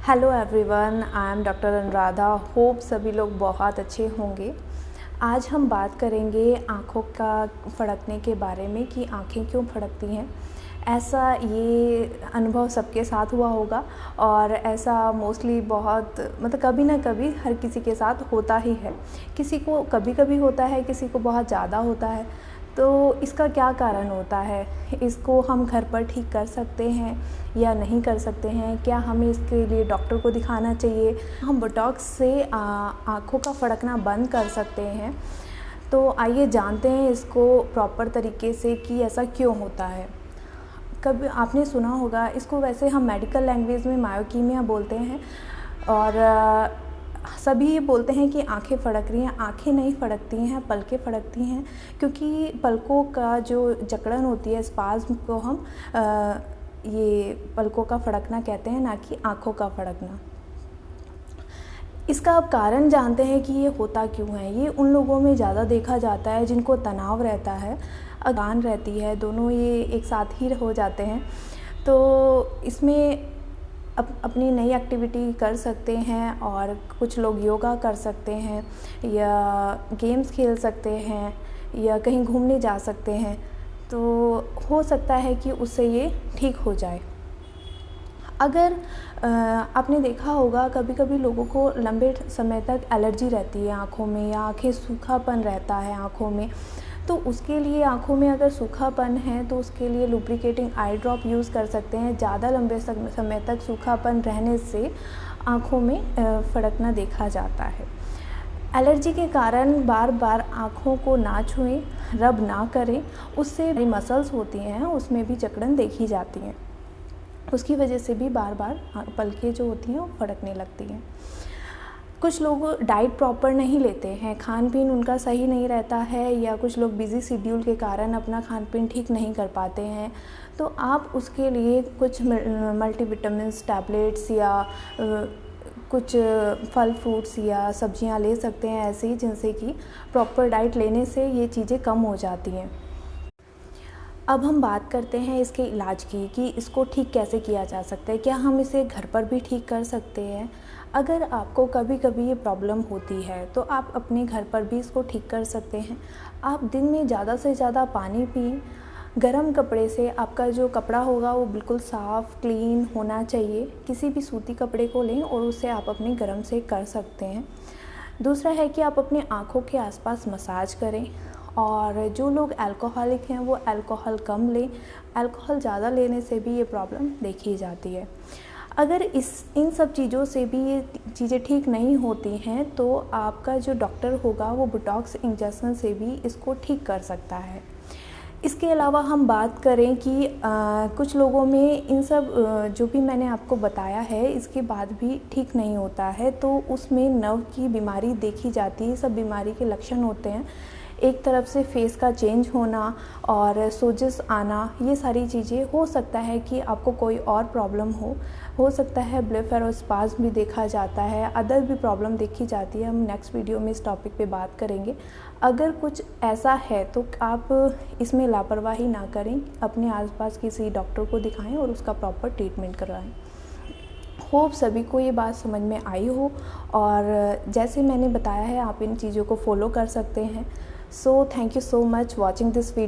Hello everyone, I am doctor Anuradha. Hope सभी लोग बहुत अच्छे होंगे। आज हम बात करेंगे आँखों का फड़कने के बारे में कि आँखें क्यों फड़कती हैं। ऐसा ये अनुभव सबके साथ हुआ होगा और ऐसा मोस्टली बहुत कभी ना कभी हर किसी के साथ होता ही है। किसी को कभी कभी होता है, किसी को बहुत ज़्यादा होता है। तो इसका क्या कारण होता है? इसको हम घर पर ठीक कर सकते हैं या नहीं कर सकते हैं? क्या हमें इसके लिए डॉक्टर को दिखाना चाहिए? हम बोटॉक्स से आँखों का फड़कना बंद कर सकते हैं। तो आइए जानते हैं इसको प्रॉपर तरीके से कि ऐसा क्यों होता है। कभी आपने सुना होगा इसको, वैसे हम मेडिकल लैंग्वेज में मायोकीमिया बोलते हैं और सभी ये बोलते हैं कि आंखें फड़क रही हैं। आंखें नहीं फड़कती हैं, पलकें फड़कती हैं, क्योंकि पलकों का जो जकड़न होती है, स्पाज्म को हम ये पलकों का फड़कना कहते हैं, ना कि आंखों का फड़कना। इसका अब कारण जानते हैं कि ये होता क्यों है। ये उन लोगों में ज़्यादा देखा जाता है जिनको तनाव रहता है, थकान रहती है, दोनों ये एक साथ ही हो जाते हैं। तो इसमें अपनी नई एक्टिविटी कर सकते हैं और कुछ लोग योगा कर सकते हैं या गेम्स खेल सकते हैं या कहीं घूमने जा सकते हैं। तो हो सकता है कि उससे ये ठीक हो जाए। अगर आपने देखा होगा कभी कभी लोगों को लंबे समय तक एलर्जी रहती है आँखों में, या आँखें सूखापन रहता है आँखों में, तो उसके लिए आँखों में अगर सूखापन है तो उसके लिए लुब्रिकेटिंग आई ड्रॉप यूज़ कर सकते हैं। ज़्यादा लंबे समय तक सूखापन रहने से आँखों में फड़कना देखा जाता है। एलर्जी के कारण बार बार आँखों को ना छुएं, रब ना करें, उससे मसल्स होती हैं उसमें भी जकड़न देखी जाती हैं। उसकी वजह से भी बार बार पलकें जो होती हैं वो फड़कने लगती हैं। कुछ लोग डाइट प्रॉपर नहीं लेते हैं, खान पीन उनका सही नहीं रहता है, या कुछ लोग बिज़ी शेड्यूल के कारण अपना खान पीन ठीक नहीं कर पाते हैं। तो आप उसके लिए कुछ मल्टीविटामिन्स टैबलेट्स या कुछ फल फ्रूट्स या सब्जियां ले सकते हैं ऐसे ही, जिनसे कि प्रॉपर डाइट लेने से ये चीज़ें कम हो जाती हैं। अब हम बात करते हैं इसके इलाज की कि इसको ठीक कैसे किया जा सकता है। क्या हम इसे घर पर भी ठीक कर सकते हैं? अगर आपको कभी कभी ये प्रॉब्लम होती है तो आप अपने घर पर भी इसको ठीक कर सकते हैं। आप दिन में ज़्यादा से ज़्यादा पानी पिएं। गर्म कपड़े से आपका जो कपड़ा होगा वो बिल्कुल साफ़ क्लीन होना चाहिए। किसी भी सूती कपड़े को लें और उसे आप अपने गर्म से कर सकते हैं। दूसरा है कि आप अपने आँखों के आसपास मसाज करें, और जो लोग अल्कोहलिक हैं वो अल्कोहल कम लें। अल्कोहल ज़्यादा लेने से भी ये प्रॉब्लम देखी जाती है। अगर इन सब चीज़ों से भी ये चीज़ें ठीक नहीं होती हैं तो आपका जो डॉक्टर होगा वो बोटॉक्स इंजेक्शन से भी इसको ठीक कर सकता है। इसके अलावा हम बात करें कि कुछ लोगों में इन सब जो भी मैंने आपको बताया है इसके बाद भी ठीक नहीं होता है, तो उसमें नर्व की बीमारी देखी जाती है। सब बीमारी के लक्षण होते हैं, एक तरफ से फेस का चेंज होना और सोजिस आना, ये सारी चीज़ें। हो सकता है कि आपको कोई और प्रॉब्लम हो सकता है ब्लेफेरोस्पाज्म भी देखा जाता है, अदर भी प्रॉब्लम देखी जाती है। हम नेक्स्ट वीडियो में इस टॉपिक पे बात करेंगे। अगर कुछ ऐसा है तो आप इसमें लापरवाही ना करें, अपने आसपास किसी डॉक्टर को दिखाएं और उसका प्रॉपर ट्रीटमेंट करवाएं। होप सभी को ये बात समझ में आई हो, और जैसे मैंने बताया है आप इन चीज़ों को फॉलो कर सकते हैं। So thank you so much watching this video.